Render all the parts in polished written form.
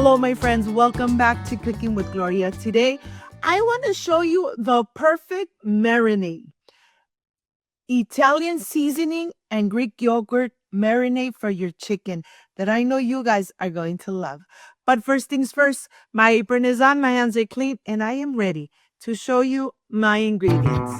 Hello, my friends. Welcome back to Cooking with Gloria. Today, I want to show you the perfect marinade. Italian seasoning and Greek yogurt marinade for your chicken that I know you guys are going to love. But first things first, my apron is on, my hands are clean, and I am ready to show you my ingredients.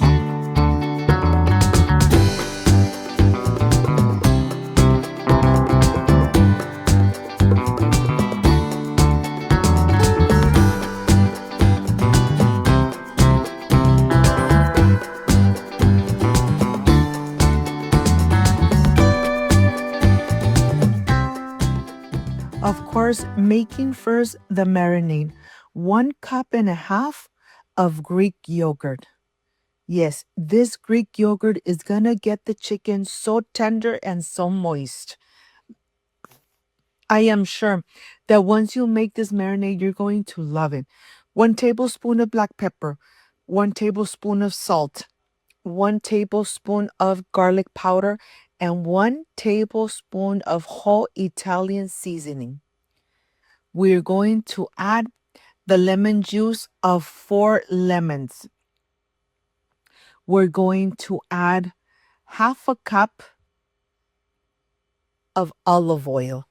Of course, making first the marinade. 1.5 cups of Greek yogurt. Yes, this Greek yogurt is gonna get the chicken so tender and so moist. I am sure that once you make this marinade, you're going to love it. 1 tablespoon of black pepper, 1 tablespoon of salt, 1 tablespoon of garlic powder, and 1 tablespoon of whole Italian seasoning. We're going to add the lemon juice of 4 lemons. We're going to add 1/2 cup of olive oil,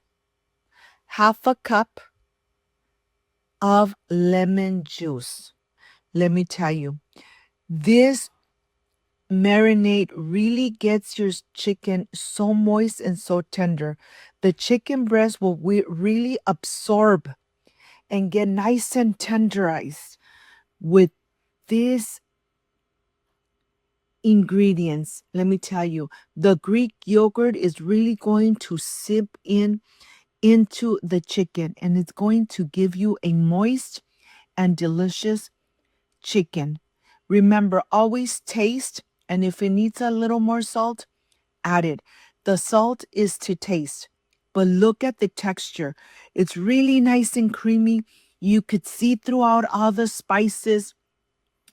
1/2 cup of lemon juice. Let me tell you, this marinade really gets your chicken so moist and so tender. The chicken breast will really absorb and get nice and tenderized with these ingredients. Let me tell you, the Greek yogurt is really going to sip into the chicken, and it's going to give you a moist and delicious chicken. Remember, always taste, and if it needs a little more salt, add it. The salt is to taste, but look at the texture. It's really nice and creamy. You could see throughout all the spices.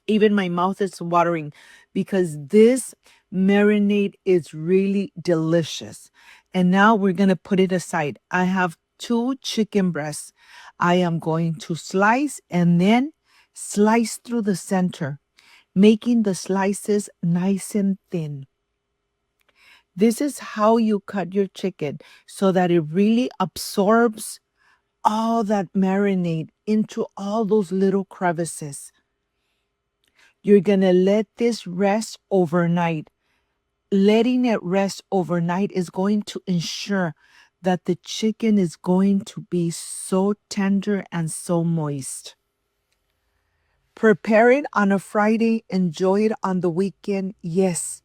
Even my mouth is watering because this marinade is really delicious. And now we're going to put it aside. I have 2 chicken breasts. I am going to slice and then slice through the center, making the slices nice and thin. This is how you cut your chicken so that it really absorbs all that marinade into all those little crevices. You're going to let this rest overnight. Letting it rest overnight is going to ensure that the chicken is going to be so tender and so moist. Prepare it on a Friday, enjoy it on the weekend. Yes,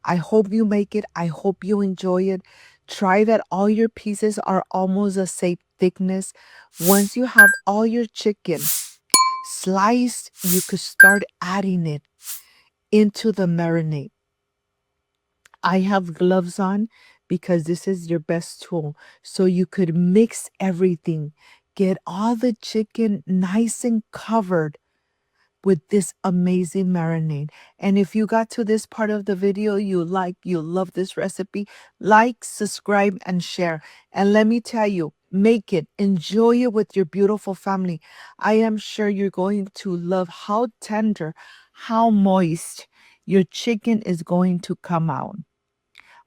I hope you make it. I hope you enjoy it. Try that all your pieces are almost the same thickness. Once you have all your chicken sliced, you could start adding it into the marinade. I have gloves on because this is your best tool. So you could mix everything. Get all the chicken nice and covered with this amazing marinade. And if you got to this part of the video, you love this recipe, like, subscribe, and share. And let me tell you, make it, enjoy it with your beautiful family. I am sure you're going to love how tender, how moist your chicken is going to come out.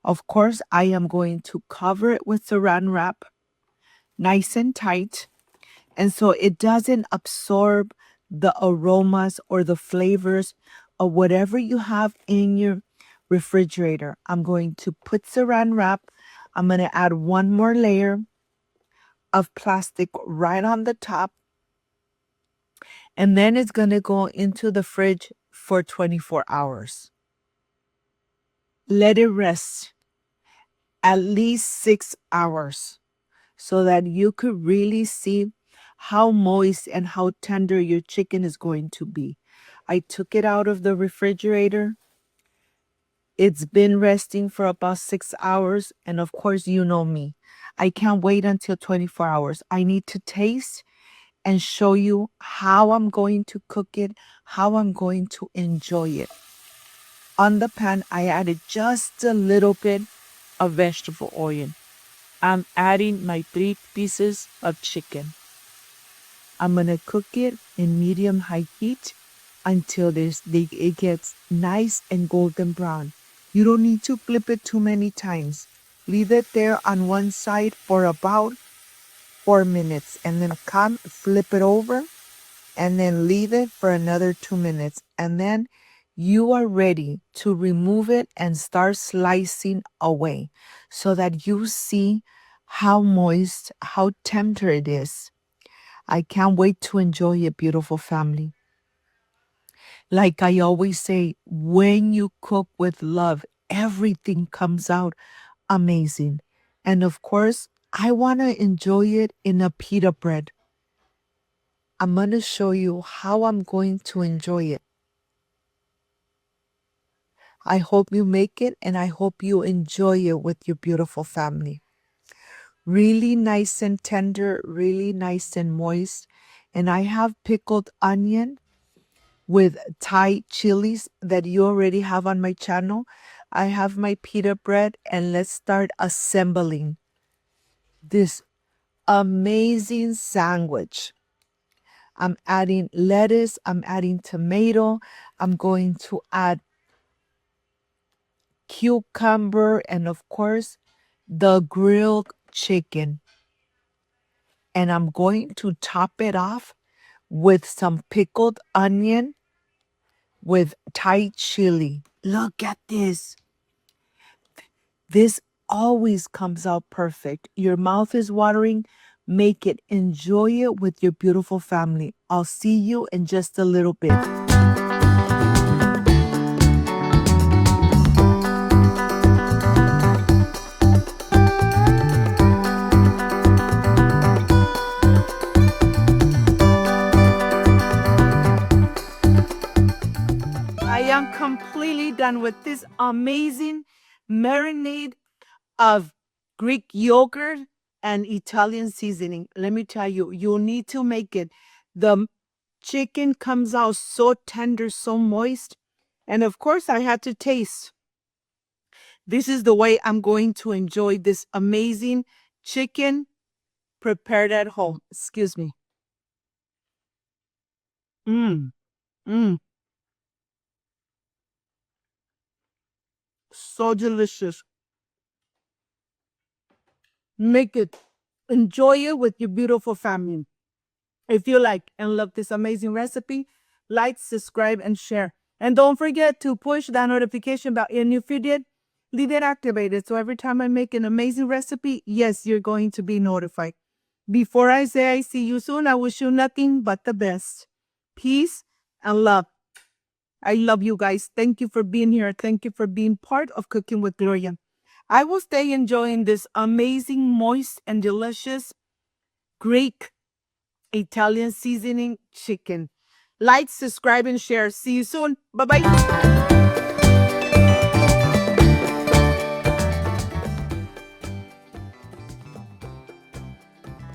Of course, I am going to cover it with saran wrap, nice and tight, and so it doesn't absorb the aromas or the flavors of whatever you have in your refrigerator. I'm going to put saran wrap. I'm going to add one more layer of plastic right on the top, and then it's going to go into the fridge for 24 hours. Let it rest at least 6 hours so that you could really see how moist and how tender your chicken is going to be. I took it out of the refrigerator. It's been resting for about 6 hours. And of course, you know me. I can't wait until 24 hours. I need to taste and show you how I'm going to cook it, how I'm going to enjoy it. On the pan, I added just a little bit of vegetable oil. I'm adding my 3 pieces of chicken. I'm gonna cook it in medium-high heat until it gets nice and golden brown. You don't need to flip it too many times. Leave it there on one side for about 4 minutes and then come flip it over and then leave it for another 2 minutes. And then you are ready to remove it and start slicing away so that you see how moist, how tender it is. I can't wait to enjoy it, beautiful family. Like I always say, when you cook with love, everything comes out amazing. And of course, I want to enjoy it in a pita bread. I'm going to show you how I'm going to enjoy it. I hope you make it and I hope you enjoy it with your beautiful family. Really nice and tender, really nice and moist. And I have pickled onion with Thai chilies that you already have on my channel. I have my pita bread and let's start assembling this amazing sandwich. I'm adding lettuce, I'm adding tomato, I'm going to add cucumber, and of course, the grilled chicken. And I'm going to top it off with some pickled onion with Thai chili. Look at this. This always comes out perfect. Your mouth is watering. Make it. Enjoy it with your beautiful family. I'll see you in just a little bit. I am completely done with this amazing marinade of Greek yogurt and Italian seasoning. Let me tell you, you need to make it. The chicken comes out so tender, so moist. And of course, I had to taste. This is the way I'm going to enjoy this amazing chicken prepared at home. Excuse me. Mmm, mmm, so delicious. Make it. Enjoy it with your beautiful family. If you like and love this amazing recipe, like, subscribe, and share. And don't forget to push that notification bell. And if you did, leave it activated. So every time I make an amazing recipe, yes, you're going to be notified. Before I say I see you soon, I wish you nothing but the best. Peace and love. I love you guys. Thank you for being here. Thank you for being part of Cooking with Gloria. I will stay enjoying this amazing, moist, and delicious Greek Italian seasoning chicken. Like, subscribe, and share. See you soon. Bye-bye.